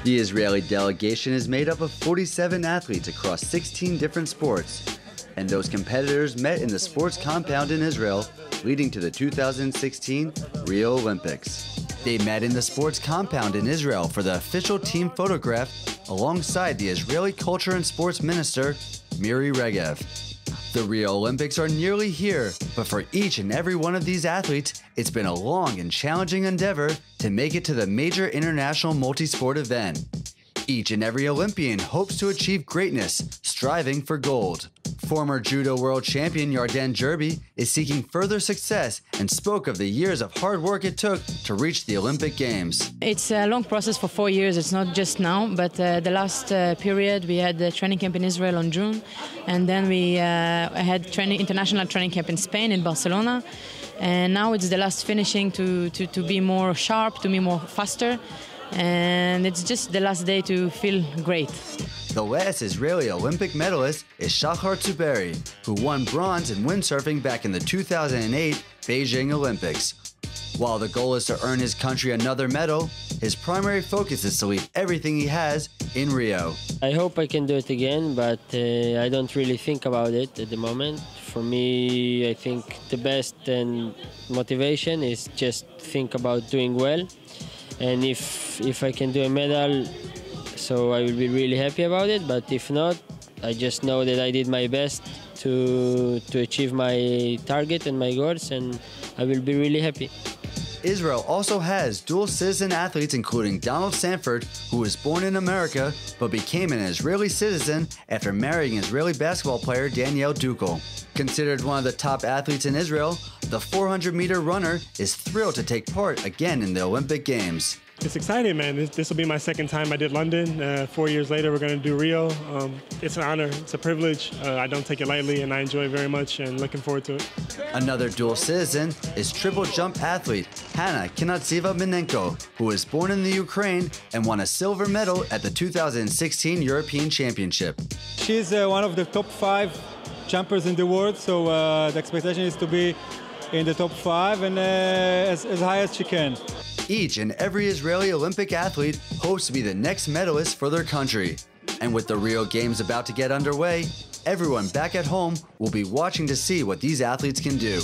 The Israeli delegation is made up of 47 athletes across 16 different sports, and those competitors met in the sports compound in Israel, leading to the 2016 Rio Olympics. They met in the sports compound in Israel for the official team photograph alongside the Israeli Culture and Sports Minister, Miri Regev. The Rio Olympics are nearly here, but for each and every one of these athletes, it's been a long and challenging endeavor to make it to the major international multi-sport event. Each and every Olympian hopes to achieve greatness, striving for gold. Former judo world champion Yarden Jerby is seeking further success and spoke of the years of hard work it took to reach the Olympic Games. It's a long process for 4 years. It's not just now, but the last period we had the training camp in Israel on June, and then we had international training camp in Spain, in Barcelona, and now it's the last finishing to be more sharp, to be more faster, and it's just the last day to feel great. The last Israeli Olympic medalist is Shachar Tsuberi, who won bronze in windsurfing back in the 2008 Beijing Olympics. While the goal is to earn his country another medal, his primary focus is to leave everything he has in Rio. I hope I can do it again, but I don't really think about it at the moment. For me, I think the best and motivation is just think about doing well. And if I can do a medal, so I will be really happy about it, but if not, I just know that I did my best to achieve my target and my goals, and I will be really happy. Israel also has dual citizen athletes including Donald Sanford, who was born in America but became an Israeli citizen after marrying Israeli basketball player Danielle Dukel. Considered one of the top athletes in Israel, the 400-meter runner is thrilled to take part again in the Olympic Games. It's exciting, man. This will be my second time I did London. 4 years later, we're going to do Rio. It's an honor. It's a privilege. I don't take it lightly, and I enjoy it very much, and looking forward to it. Another dual citizen is triple jump athlete Hanna Kinatseva-Minenko, who was born in the Ukraine and won a silver medal at the 2016 European Championship. She's one of the top 5 jumpers in the world, so the expectation is to be in the top 5 and as high as she can. Each and every Israeli Olympic athlete hopes to be the next medalist for their country. And with the Rio Games about to get underway, everyone back at home will be watching to see what these athletes can do.